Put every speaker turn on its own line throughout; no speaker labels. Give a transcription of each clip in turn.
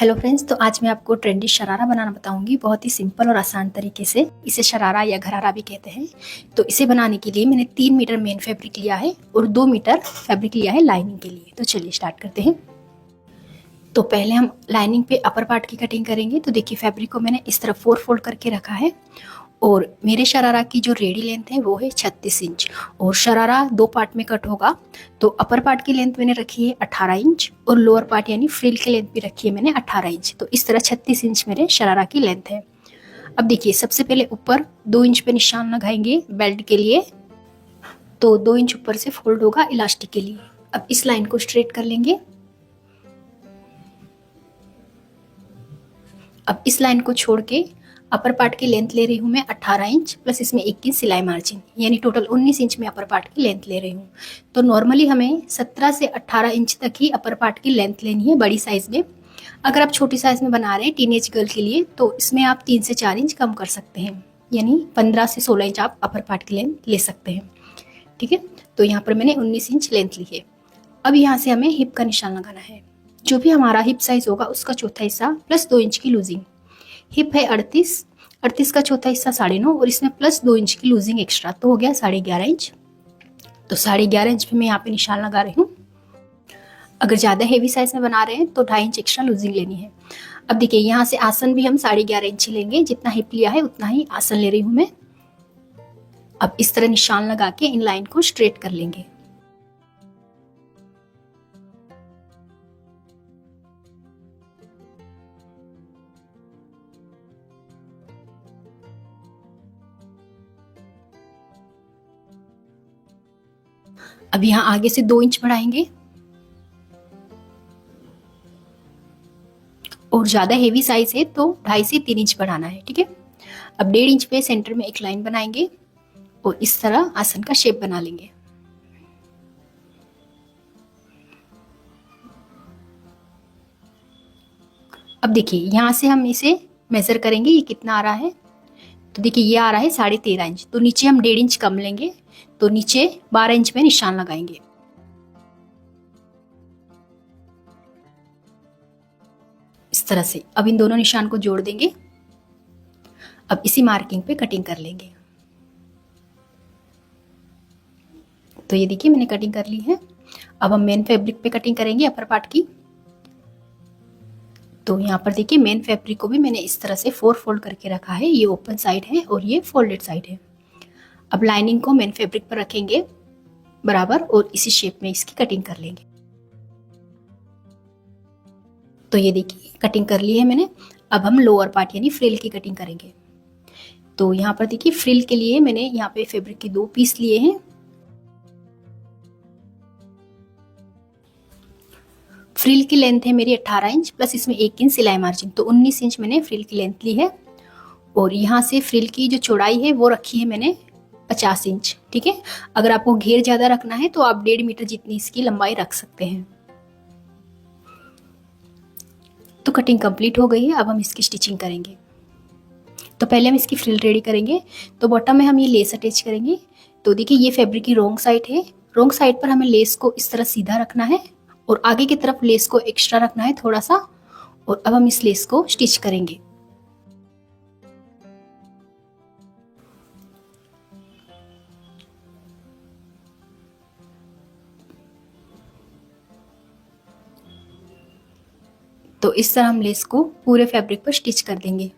Hello friends, तो आज मैं आपको ट्रेंडी शरारा बनाना बताऊंगी बहुत ही सिंपल और आसान तरीके से। इसे शरारा या घरारा भी कहते हैं। तो इसे बनाने के लिए मैंने 3 मीटर मेन फैब्रिक लिया है और 2 मीटर फैब्रिक लिया है लाइनिंग के लिए। तो चलिए स्टार्ट करते हैं। तो पहले हम लाइनिंग पे अपर पार्ट की कटिंग करेंगे। तो देखिए, फैब्रिक को मैंने इस तरह 4 फोल्ड करके रखा है और मेरे शरारा की जो रेडी लेंथ है वो है 36 इंच और शरारा 2 पार्ट में कट होगा। तो अपर पार्ट की लेंथ मैंने रखी है 18 इंच और लोअर पार्ट यानी फ्रिल की लेंथ भी रखी है मैंने 18 इंच। तो इस तरह 36 इंच मेरे शरारा की लेंथ है। अब देखिए, सबसे पहले ऊपर 2 इंच पे निशान लगाएंगे बेल्ट के लिए। तो 2 इंच ऊपर से फोल्ड होगा इलास्टिक के लिए। अब इस लाइन को स्ट्रेट कर लेंगे। अब इस लाइन को छोड़ के अपर पार्ट की लेंथ ले रही हूँ मैं 18 इंच प्लस इसमें 21 सिलाई मार्जिन, यानी टोटल 19 इंच में अपर पार्ट की लेंथ ले रही हूँ। तो नॉर्मली हमें 17 से 18 इंच तक ही अपर पार्ट की लेंथ लेनी है बड़ी साइज में। अगर आप छोटी साइज में बना रहे हैं टीनेज गर्ल के लिए तो इसमें आप 3 से 4 इंच कम कर सकते हैं, यानी 15 से 16 इंच आप अपर पार्ट की लेंथ ले सकते हैं। ठीक है, तो यहाँ पर मैंने 19 इंच लेंथ ली है। अब यहाँ से हमें हिप का निशान लगाना है। जो भी हमारा हिप साइज होगा उसका चौथा हिस्सा प्लस 2 इंच की लूजिंग। हिप है 38 का चौथा हिस्सा 9.5 और इसमें प्लस 2 इंच की लूजिंग एक्स्ट्रा, तो हो गया 11.5 इंच। तो 11.5 इंच पे मैं यहाँ पे निशान लगा रही हूँ। अगर ज़्यादा हेवी साइज में बना रहे हैं तो 2.5 इंच एक्स्ट्रा लूजिंग लेनी है। अब देखिए, यहाँ से आसन भी हम 11.5 इंच लेंगे। जितना हिप लिया है उतना ही आसन ले रही हूँ मैं। अब इस तरह निशान लगा के इन लाइन को स्ट्रेट कर लेंगे। अब यहाँ आगे से 2 इंच बढ़ाएंगे और ज़्यादा हेवी साइज है तो 2.5 से 3 इंच बढ़ाना है। ठीक है, अब 1.5 इंच पे सेंटर में एक लाइन बनाएंगे और इस तरह आसन का शेप बना लेंगे। अब देखिए, यहाँ से हम इसे मेजर करेंगे ये कितना आ रहा है। तो देखिए, ये आ रहा है 13.5 इंच। तो नीचे हम 1.5 इंच कम लेंगे, तो नीचे 12 इंच में निशान लगाएंगे। इस तरह से अब इन दोनों निशान को जोड़ देंगे। अब इसी मार्किंग पे कटिंग कर लेंगे। तो ये देखिए, मैंने कटिंग कर ली है। अब हम मेन फैब्रिक पे कटिंग करेंगे अपर पार्ट की। तो यहाँ पर देखिए, मेन फैब्रिक को भी मैंने इस तरह से 4 फोल्ड करके रखा है। ये ओपन साइड है और ये फोल्डेड साइड है। अब लाइनिंग को मेन फैब्रिक पर रखेंगे बराबर और इसी शेप में इसकी कटिंग कर लेंगे। तो ये देखिए, कटिंग कर ली है मैंने। अब हम लोअर पार्ट यानी फ्रिल की कटिंग करेंगे। तो यहाँ पर देखिए, फ्रिल के लिए मैंने यहाँ पे फैब्रिक के 2 पीस लिए हैं। फ्रिल की लेंथ है मेरी 18 इंच प्लस इसमें 1 इंच सिलाई मार्जिन, तो 19 इंच मैंने फ्रिल की लेंथ ली है। और यहाँ से फ्रिल की जो चौड़ाई है वो रखी है मैंने 50 इंच। ठीक है, अगर आपको घेर ज्यादा रखना है तो आप 1.5 मीटर जितनी इसकी लंबाई रख सकते हैं। तो कटिंग कंप्लीट हो गई है। अब हम इसकी स्टिचिंग करेंगे। तो पहले हम इसकी फ्रिल रेडी करेंगे। तो बॉटम में हम ये लेस अटैच करेंगे। तो देखिए, ये फैब्रिक की रोंग साइड है। रोंग साइड पर हमें लेस को इस तरह सीधा रखना है और आगे की तरफ लेस को एक्स्ट्रा रखना है थोड़ा सा। और अब हम इस लेस को स्टिच करेंगे। तो इस तरह हम लेस को पूरे फैब्रिक पर स्टिच कर देंगे।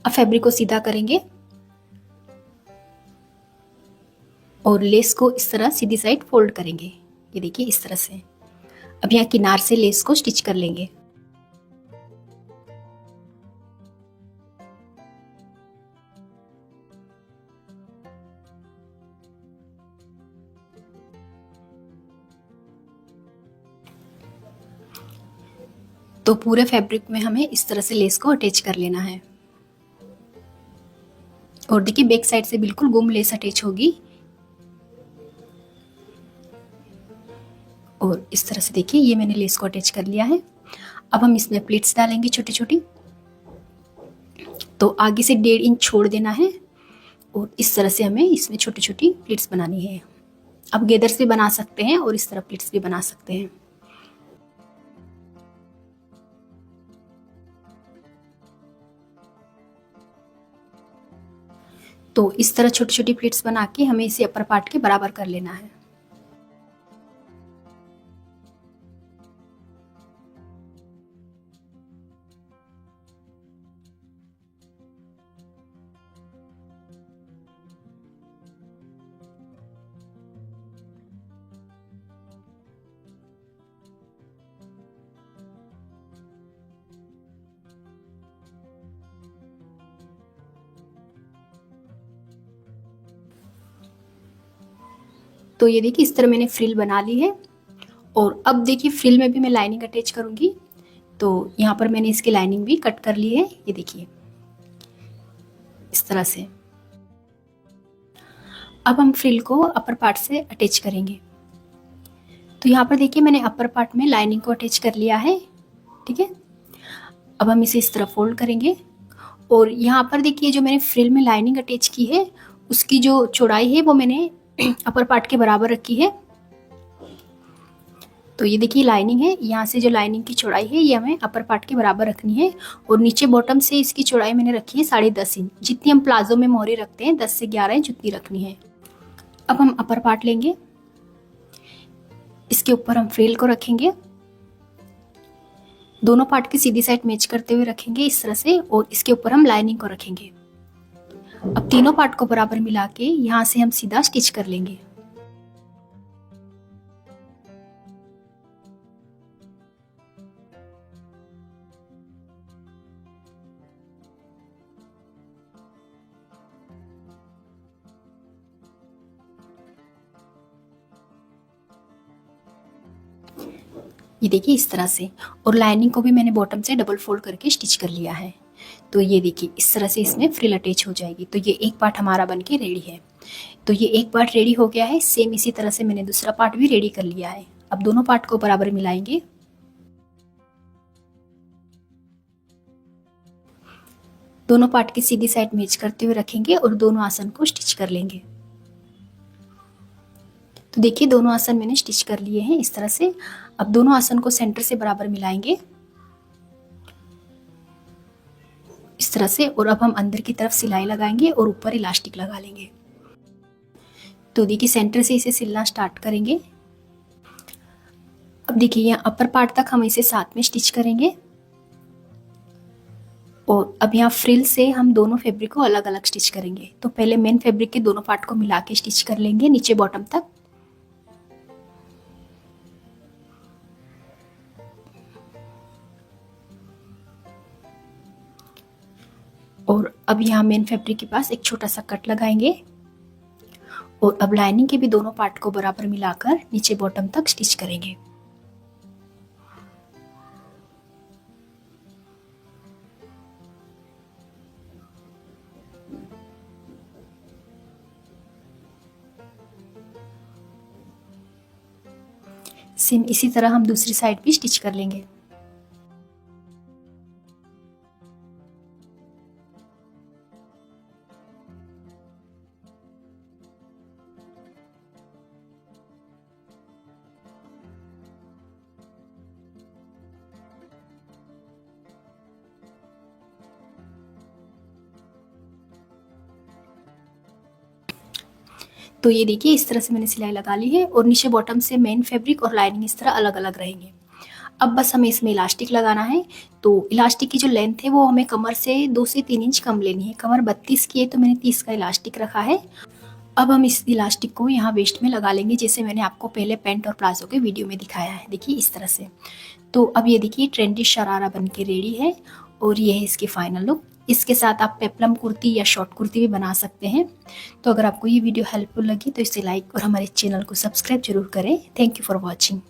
अब फैब्रिक को सीधा करेंगे और लेस को इस तरह सीधी साइड फोल्ड करेंगे। ये देखिए, इस तरह से। अब यहाँ किनार से लेस को स्टिच कर लेंगे। तो पूरे फैब्रिक में हमें इस तरह से लेस को अटैच कर लेना है। और देखिए बैक साइड से बिल्कुल गुम लेस अटैच होगी। और इस तरह से देखिए ये मैंने लेस को अटैच कर लिया है। अब हम इसमें प्लीट्स डालेंगे छोटी छोटी। तो आगे से 1.5 इंच छोड़ देना है और इस तरह से हमें इसमें छोटी छोटी प्लीट्स बनानी है। अब गैदर्स भी बना सकते हैं और इस तरह प्लीट्स भी बना सकते हैं। तो इस तरह छोटी छोटी प्लीट्स बना के हमें इसे अपर पार्ट के बराबर कर लेना है। तो ये देखिए इस तरह मैंने फ्रिल बना ली है। और अब देखिए फ्रिल में भी मैं लाइनिंग अटैच करूंगी। तो यहाँ पर मैंने इसकी लाइनिंग भी कट कर ली है, ये देखिए इस तरह से। अब हम फ्रिल को अपर पार्ट से अटैच करेंगे। तो यहाँ पर देखिए मैंने अपर पार्ट में लाइनिंग को अटैच कर लिया है, ठीक है। अब हम इसे इस तरह फोल्ड करेंगे और यहाँ पर देखिए जो मैंने फ्रिल में लाइनिंग अटैच की है उसकी जो चौड़ाई है वो मैंने अपर पार्ट के बराबर रखी है। तो ये देखिए लाइनिंग है, यहाँ से जो लाइनिंग की चौड़ाई है ये हमें अपर पार्ट के बराबर रखनी है। और नीचे बॉटम से इसकी चौड़ाई मैंने रखी है 10.5 इंच, जितनी हम प्लाजो में मोहरी रखते हैं 10 से 11 इंच उतनी रखनी है। अब हम अपर पार्ट लेंगे, इसके ऊपर हम फ्रिल को रखेंगे, दोनों पार्ट की सीधी साइड मैच करते हुए रखेंगे इस तरह से। और इसके ऊपर हम लाइनिंग को रखेंगे। अब तीनों पार्ट को बराबर मिला के यहाँ से हम सीधा स्टिच कर लेंगे। ये देखिए इस तरह से। और लाइनिंग को भी मैंने बॉटम से डबल फोल्ड करके स्टिच कर लिया है। तो ये देखिए इस तरह से इसमें फ्रिल अटैच हो जाएगी। तो ये एक पार्ट हमारा बनके रेडी है। तो ये एक पार्ट रेडी हो गया है। सेम इसी तरह से मैंने दूसरा पार्ट भी रेडी कर लिया है। अब दोनों पार्ट को बराबर मिलाएंगे। दोनों पार्ट की सीधी साइड मैच करते हुए रखेंगे और दोनों आसन को स्टिच कर लेंगे। तो देखिए दोनों आसन मैंने स्टिच कर लिए हैं इस तरह से। अब दोनों आसन को सेंटर से बराबर मिलाएंगे इस तरह से। और अब हम अंदर की तरफ सिलाई लगाएंगे और ऊपर इलास्टिक लगा लेंगे। तो देखिए सेंटर से इसे सिलना स्टार्ट करेंगे। अब देखिए यहाँ अपर पार्ट तक हम इसे साथ में स्टिच करेंगे। और अब यहाँ फ्रिल से हम दोनों फैब्रिक को अलग अलग स्टिच करेंगे। तो पहले मेन फैब्रिक के दोनों पार्ट को मिला के स्टिच कर लेंगे नीचे बॉटम तक। और अब यहाँ मेन फैब्रिक के पास एक छोटा सा कट लगाएंगे। और अब लाइनिंग के भी दोनों पार्ट को बराबर मिलाकर नीचे बॉटम तक स्टिच करेंगे। सेम इसी तरह हम दूसरी साइड भी स्टिच कर लेंगे। तो ये देखिए इस तरह से मैंने सिलाई लगा ली है। और नीचे बॉटम से मेन फैब्रिक और लाइनिंग इस तरह अलग अलग रहेंगे। अब बस हमें इसमें इलास्टिक लगाना है। तो इलास्टिक की जो लेंथ है वो हमें कमर से 2 से 3 इंच कम लेनी है। कमर 32 की है तो मैंने 30 का इलास्टिक रखा है। अब हम इस इलास्टिक को यहाँ वेस्ट में लगा लेंगे, जैसे मैंने आपको पहले पैंट और प्लाजो के वीडियो में दिखाया है। देखिए इस तरह से। तो अब ये देखिए ट्रेंडी शरारा बन के रेडी है। और ये है इसकी फाइनल लुक। इसके साथ आप पेप्लम कुर्ती या शॉर्ट कुर्ती भी बना सकते हैं। तो अगर आपको ये वीडियो हेल्पफुल लगी तो इसे लाइक और हमारे चैनल को सब्सक्राइब जरूर करें। Thank you for watching.